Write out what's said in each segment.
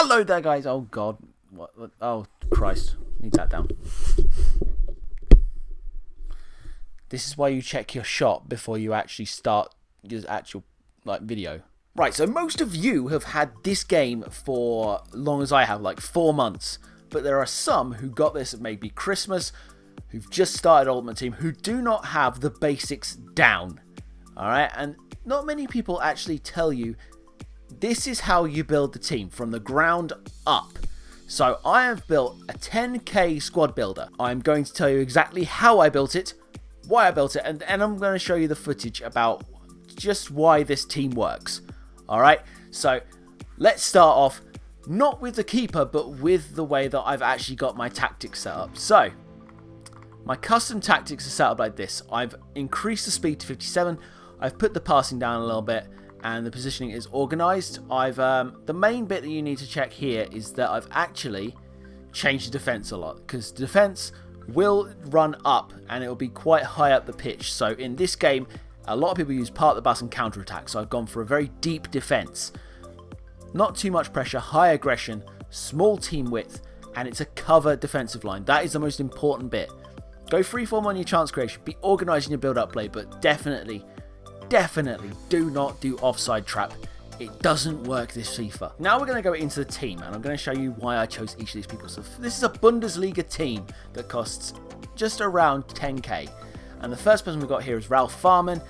Hello there, guys. Oh, God. What? Oh, Christ. Need that down. This is why you check your shot before you actually start your actual video. Right, so most of you have had this game for long as I have, like 4 months. But there are some who got this at maybe Christmas, who've just started Ultimate Team, who do not have the basics down. Alright, and not many people actually tell you this is how you build the team from the ground up. So I have built a 10k squad builder. I'm going to tell you exactly how I built it, why I built it, and I'm going to show you the footage about just why this team works. Alright, so let's start off not with the keeper, but with the way that I've actually got my tactics set up. So, my custom tactics are set up like this. I've increased the speed to 57, I've put the passing down a little bit, and the positioning is organised. The main bit that you need to check here is that I've actually changed the defence a lot, because defence will run up, and it will be quite high up the pitch. So in this game, a lot of people use part of the bus and counter-attack, so I've gone for a very deep defence. Not too much pressure, high aggression, small team width, and it's a cover defensive line. That is the most important bit. Go freeform on your chance creation, be organised in your build-up play, but definitely do not do offside trap. It doesn't work this FIFA. Now we're going to go into the team, and I'm going to show you why I chose each of these people. So this is a Bundesliga team that costs just around 10k. And the first person we've got here is Ralph Farman.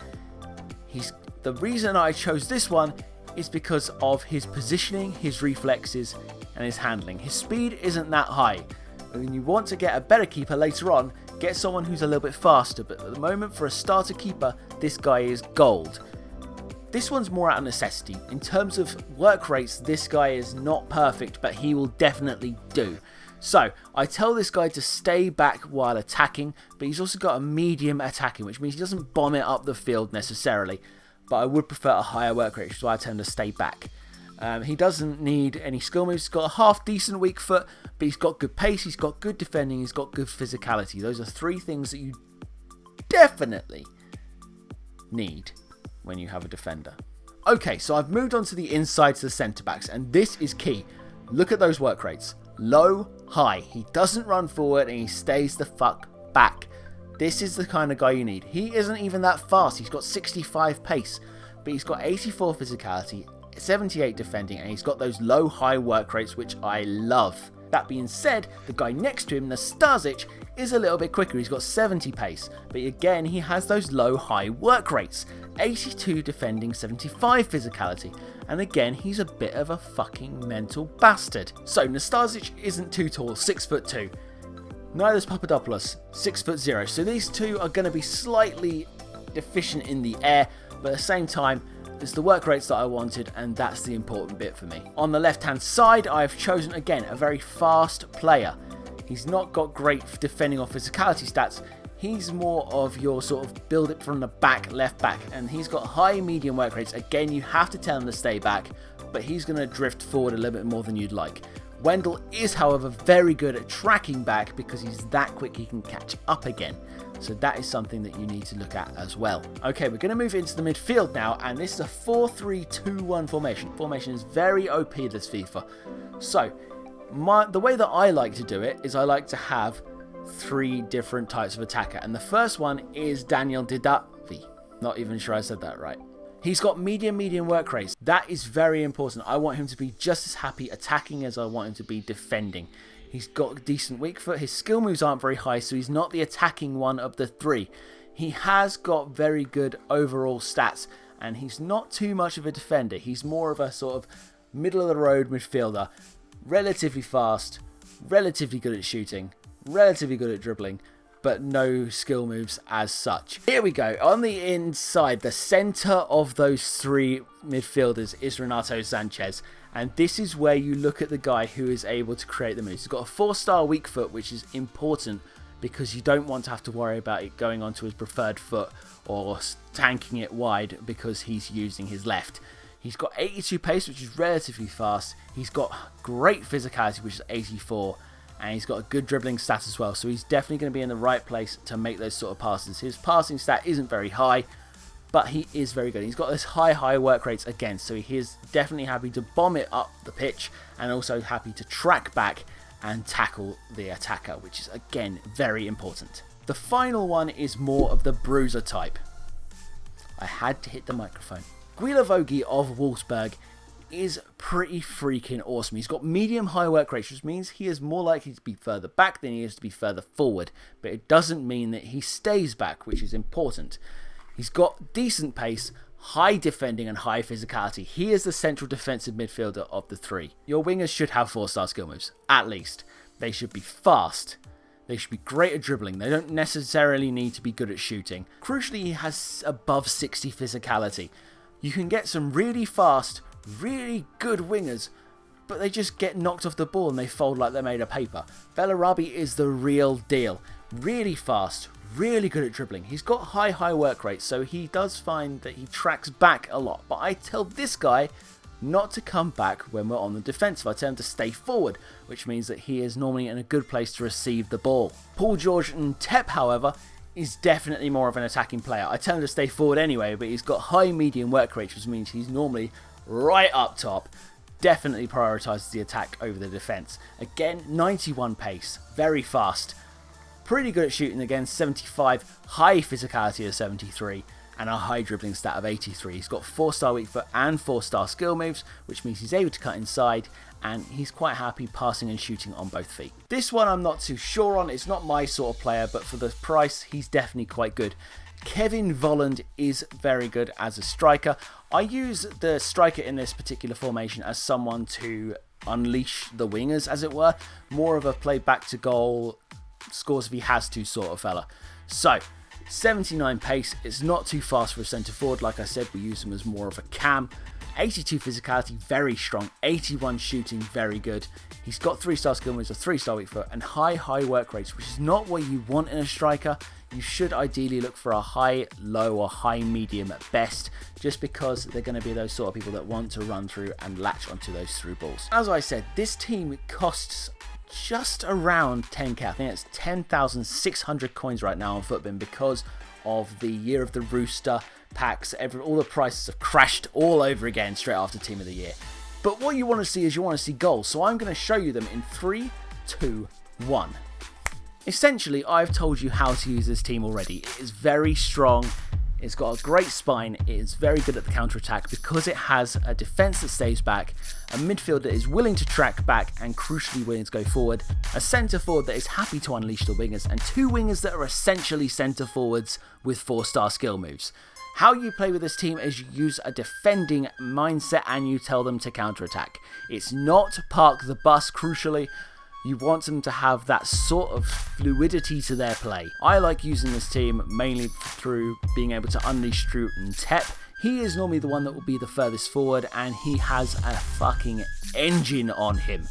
The reason I chose this one is because of his positioning, his reflexes, and his handling. His speed isn't that high. When you want to get a better keeper later on, get someone who's a little bit faster, but at the moment for a starter keeper, this guy is gold. This one's more out of necessity. In terms of work rates, this guy is not perfect, but he will definitely do. So, I tell this guy to stay back while attacking, but he's also got a medium attacking, which means he doesn't bomb it up the field necessarily. But I would prefer a higher work rate, which is why I tend to stay back. He doesn't need any skill moves. He's got a half decent weak foot, but he's got good pace, he's got good defending, he's got good physicality. Those are 3 things that you definitely need when you have a defender. Okay, so I've moved on to the inside to the centre backs, and this is key. Look at those work rates. Low, high. He doesn't run forward and he stays the fuck back. This is the kind of guy you need. He isn't even that fast. He's got 65 pace, but he's got 84 physicality, 78 defending, and he's got those low, high work rates, which I love. That being said, the guy next to him, Nastasic, is a little bit quicker. He's got 70 pace, but again, he has those low, high work rates. 82 defending, 75 physicality, and again, he's a bit of a fucking mental bastard. So, Nastasic isn't too tall, 6'2". Neither is Papadopoulos, 6'0". So these two are going to be slightly deficient in the air, but at the same time, it's the work rates that I wanted, and that's the important bit for me. On the left-hand side, I've chosen, again, a very fast player. He's not got great defending or physicality stats. He's more of your sort of build it from the back, left back, and he's got high medium work rates. Again, you have to tell him to stay back, but he's going to drift forward a little bit more than you'd like. Wendell is, however, very good at tracking back because he's that quick he can catch up again. So that is something that you need to look at as well. Okay, we're going to move into the midfield now, and this is a 4-3-2-1 formation. Formation is very OP this FIFA. So, the way that I like to do it is I like to have 3 different types of attacker, and the first one is Daniel Didavi. Not even sure I said that right. He's got medium work rates. That is very important. I want him to be just as happy attacking as I want him to be defending. He's got a decent weak foot. His skill moves aren't very high, so he's not the attacking one of the 3. He has got very good overall stats, and he's not too much of a defender. He's more of a sort of middle-of-the-road midfielder. Relatively fast, relatively good at shooting, relatively good at dribbling, but no skill moves as such. Here we go. On the inside, the centre of those 3 midfielders is Renato Sanchez. And this is where you look at the guy who is able to create the moves. He's got a 4-star weak foot, which is important because you don't want to have to worry about it going onto his preferred foot or tanking it wide because he's using his left. He's got 82 pace, which is relatively fast. He's got great physicality, which is 84. And he's got a good dribbling stat as well. So he's definitely going to be in the right place to make those sort of passes. His passing stat isn't very high, but he is very good. He's got this high work rates again, so he is definitely happy to bomb it up the pitch and also happy to track back and tackle the attacker, which is again very important. The final one is more of the bruiser type. I had to hit the microphone. Guilavogui of Wolfsburg is pretty freaking awesome. He's got medium high work rates, which means he is more likely to be further back than he is to be further forward, but it doesn't mean that he stays back, which is important. He's got decent pace, high defending and high physicality. He is the central defensive midfielder of the three. Your wingers should have 4-star skill moves, at least. They should be fast. They should be great at dribbling. They don't necessarily need to be good at shooting. Crucially, he has above 60 physicality. You can get some really fast, really good wingers, but they just get knocked off the ball and they fold like they're made of paper. Bellarabi is the real deal. Really fast, really good at dribbling. He's got high work rates, so he does find that he tracks back a lot. But I tell this guy not to come back when we're on the defensive. I tell him to stay forward, which means that he is normally in a good place to receive the ball. Paul George Ntep, however, is definitely more of an attacking player. I tell him to stay forward anyway, but he's got high medium work rates, which means he's normally right up top. Definitely prioritises the attack over the defense. Again, 91 pace, very fast. Pretty good at shooting again, 75, high physicality of 73, and a high dribbling stat of 83. He's got 4-star weak foot and 4-star skill moves, which means he's able to cut inside, and he's quite happy passing and shooting on both feet. This one I'm not too sure on. It's not my sort of player, but for the price, he's definitely quite good. Kevin Volland is very good as a striker. I use the striker in this particular formation as someone to unleash the wingers, as it were. More of a play back to goal, scores if he has to sort of fella. So, 79 pace, it's not too fast for a centre forward. Like I said, we use him as more of a cam. 82 physicality, very strong. 81 shooting, very good. He's got 3-star skill moves, a 3-star weak foot, and high work rates, which is not what you want in a striker. You should ideally look for a high, low, or high medium at best, just because they're going to be those sort of people that want to run through and latch onto those through balls. As I said, this team costs just around 10k. I think it's 10,600 coins right now on Footbin because of the Year of the Rooster packs. All the prices have crashed all over again straight after Team of the Year. But what you want to see is you want to see goals. So I'm going to show you them in 3, 2, 1. Essentially, I've told you how to use this team already. It is very strong. It's got a great spine. It is very good at the counter-attack because it has a defence that stays back, a midfield that is willing to track back and crucially willing to go forward, a centre forward that is happy to unleash the wingers, and 2 wingers that are essentially centre forwards with 4-star skill moves. How you play with this team is you use a defending mindset and you tell them to counter-attack. It's not park the bus, crucially. You want them to have that sort of fluidity to their play. I like using this team mainly through being able to unleash through Ntep. He is normally the one that will be the furthest forward, and he has a fucking engine on him.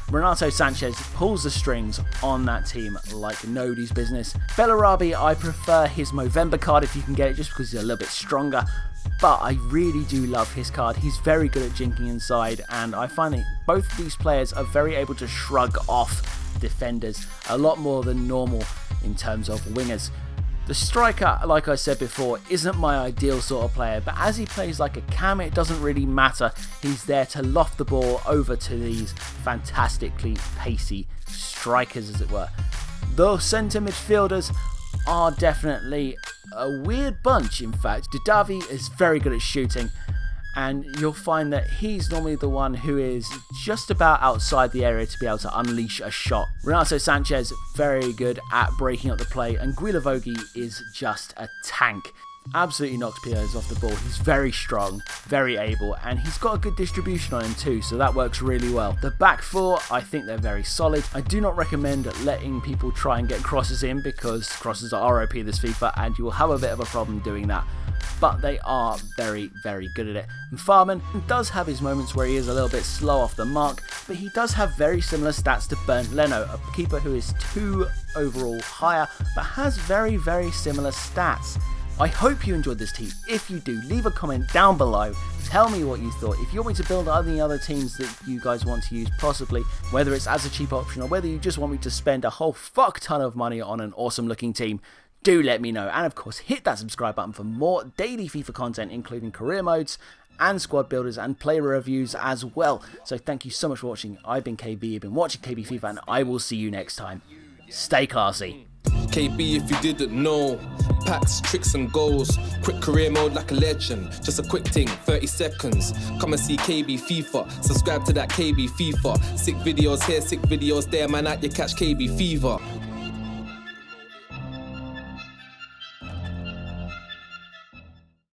Renato Sanchez pulls the strings on that team like nobody's business. Bellarabi, I prefer his Movember card if you can get it, just because he's a little bit stronger. But I really do love his card. He's very good at jinking inside, and I find that both of these players are very able to shrug off defenders a lot more than normal in terms of wingers. The striker, like I said before, isn't my ideal sort of player, but as he plays like a cam, it doesn't really matter. He's there to loft the ball over to these fantastically pacey strikers, as it were. The centre midfielders are definitely a weird bunch, in fact. Didavi is very good at shooting, and you'll find that he's normally the one who is just about outside the area to be able to unleash a shot. Renato Sanchez, very good at breaking up the play, and Guilavogui is just a tank. Absolutely knocks players off the ball. He's very strong, very able, and he's got a good distribution on him too, so that works really well. The back 4, I think they're very solid. I do not recommend letting people try and get crosses in, because crosses are ROP this FIFA and you will have a bit of a problem doing that. But they are very good at it. And Farman does have his moments where he is a little bit slow off the mark, but he does have very similar stats to Bernd Leno, a keeper who is 2 overall higher, but has very similar stats. I hope you enjoyed this team. If you do, leave a comment down below. Tell me what you thought. If you want me to build any other teams that you guys want to use, possibly, whether it's as a cheap option or whether you just want me to spend a whole fuck ton of money on an awesome looking team, do let me know. And of course, hit that subscribe button for more daily FIFA content, including career modes and squad builders and player reviews as well. So thank you so much for watching. I've been KB, you've been watching KB FIFA, and I will see you next time. Stay classy. KB, if you didn't know, packs, tricks and goals, quick career mode like a legend, just a quick thing, 30 seconds, come and see KB FIFA, subscribe to that KB FIFA, sick videos here, sick videos there, man, out you catch KB Fever.